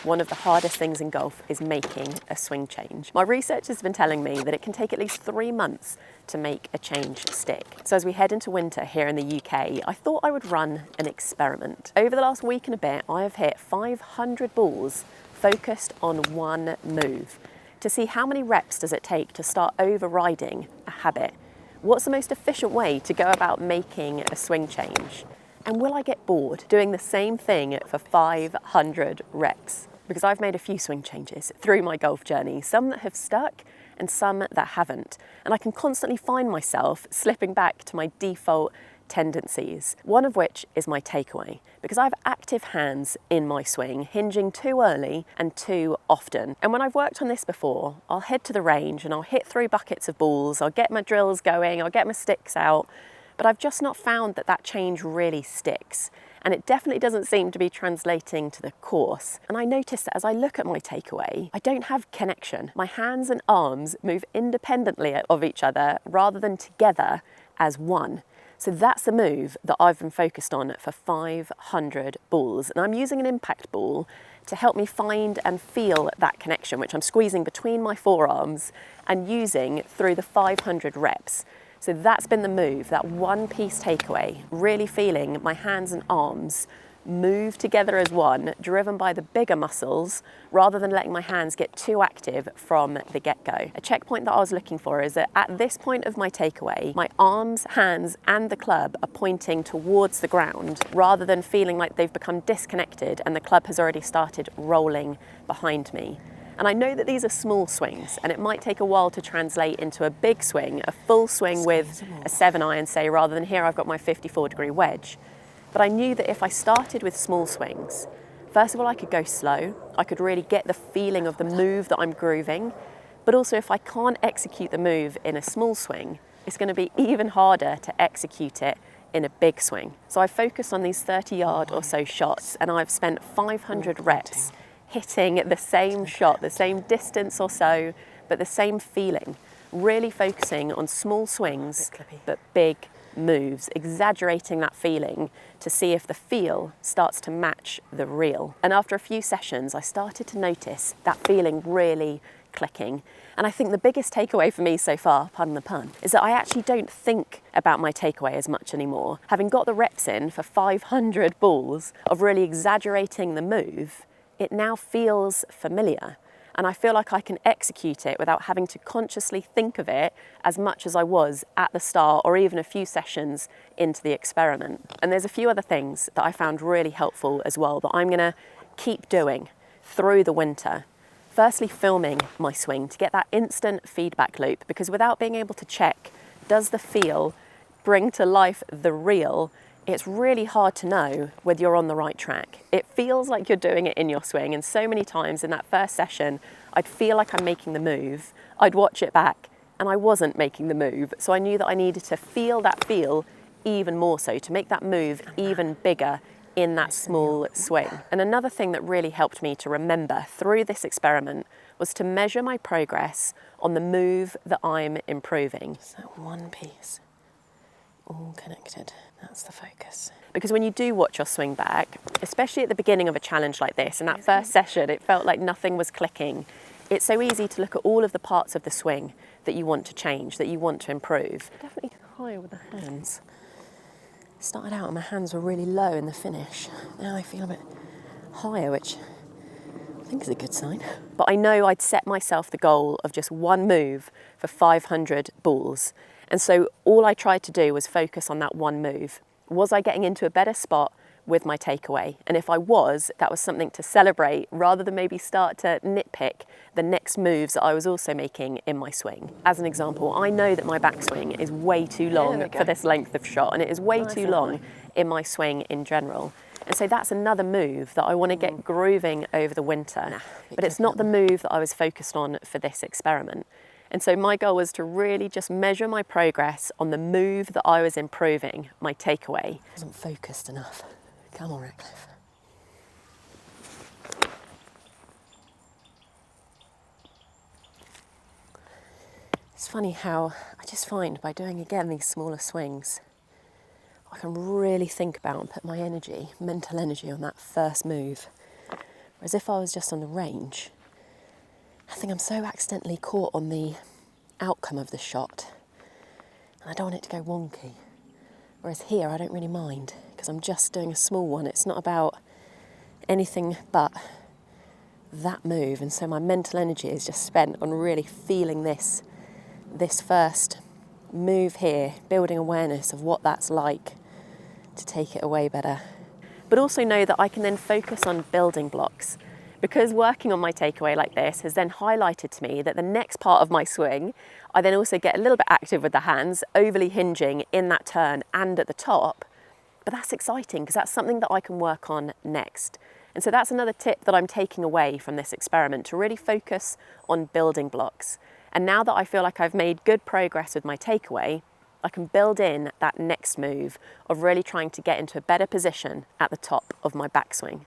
One of the hardest things in golf is making a swing change. My research has been telling me that it can take at least 3 months to make a change stick. So as we head into winter here in the UK, I thought I would run an experiment. Over the last week and a bit, I have hit 500 balls focused on one move to see how many reps does it take to start overriding a habit. What's the most efficient way to go about making a swing change? And will I get bored doing the same thing for 500 reps? Because I've made a few swing changes through my golf journey, some that have stuck and some that haven't. And I can constantly find myself slipping back to my default tendencies, one of which is my takeaway, because I have active hands in my swing, hinging too early and too often. And when I've worked on this before, I'll head to the range and I'll hit through buckets of balls, I'll get my drills going, I'll get my sticks out, but I've just not found that that change really sticks. And it definitely doesn't seem to be translating to the course. And I notice that as I look at my takeaway, I don't have connection. My hands and arms move independently of each other rather than together as one. So that's the move that I've been focused on for 500 balls. And I'm using an impact ball to help me find and feel that connection, which I'm squeezing between my forearms and using through the 500 reps. So that's been the move, that one piece takeaway, really feeling my hands and arms move together as one, driven by the bigger muscles, rather than letting my hands get too active from the get-go. A checkpoint that I was looking for is that at this point of my takeaway, my arms, hands, and the club are pointing towards the ground, rather than feeling like they've become disconnected and the club has already started rolling behind me. And I know that these are small swings, and it might take a while to translate into a big swing, a full swing with a 7-iron, say, rather than here I've got my 54-degree wedge. But I knew that if I started with small swings, first of all, I could go slow. I could really get the feeling of the move that I'm grooving. But also, if I can't execute the move in a small swing, it's going to be even harder to execute it in a big swing. So I focused on these 30-yard or so shots, and I've spent 500 reps hitting the same shot, the same distance or so, but the same feeling, really focusing on small swings, but big moves, exaggerating that feeling to see if the feel starts to match the real. And after a few sessions, I started to notice that feeling really clicking. And I think the biggest takeaway for me so far, pardon the pun, is that I actually don't think about my takeaway as much anymore. Having got the reps in for 500 balls of really exaggerating the move, it now feels familiar, and I feel like I can execute it without having to consciously think of it as much as I was at the start or even a few sessions into the experiment. And there's a few other things that I found really helpful as well that I'm going to keep doing through the winter. Firstly, filming my swing to get that instant feedback loop, because without being able to check, does the feel bring to life the real, it's really hard to know whether you're on the right track. It feels like you're doing it in your swing, and so many times in that first session, I'd feel like I'm making the move, I'd watch it back, and I wasn't making the move. So I knew that I needed to feel that feel even more so, to make that move even bigger in that small swing. And another thing that really helped me to remember through this experiment was to measure my progress on the move that I'm improving. So one piece, all connected. That's the focus. Because when you do watch your swing back, especially at the beginning of a challenge like this, in that first session, it felt like nothing was clicking. It's so easy to look at all of the parts of the swing that you want to change, that you want to improve. Definitely higher with the hands. Started out and my hands were really low in the finish. Now I feel a bit higher, which I think is a good sign. But I know I'd set myself the goal of just one move for 500 balls. And so all I tried to do was focus on that one move. Was I getting into a better spot with my takeaway? And if I was, that was something to celebrate rather than maybe start to nitpick the next moves that I was also making in my swing. As an example, I know that my backswing is way too long for this length of shot, and it is way too long in my swing in general. And so that's another move that I want to get grooving over the winter. But it's not the move that I was focused on for this experiment. And so my goal was to really just measure my progress on the move that I was improving, my takeaway. I wasn't focused enough. Come on, Ratcliffe. It's funny how I just find by doing again these smaller swings, I can really think about and put my energy, mental energy on that first move Whereas if I was just on the range, I think I'm so accidentally caught on the outcome of the shot, and I don't want it to go wonky. Whereas here, I don't really mind, because I'm just doing a small one. It's not about anything but that move, and so my mental energy is just spent on really feeling this first move here, building awareness of what that's like to take it away better. But also know that I can then focus on building blocks, because working on my takeaway like this has then highlighted to me that the next part of my swing, I then also get a little bit active with the hands, overly hinging in that turn and at the top. But that's exciting, because that's something that I can work on next. And so that's another tip that I'm taking away from this experiment, to really focus on building blocks. And now that I feel like I've made good progress with my takeaway, I can build in that next move of really trying to get into a better position at the top of my backswing.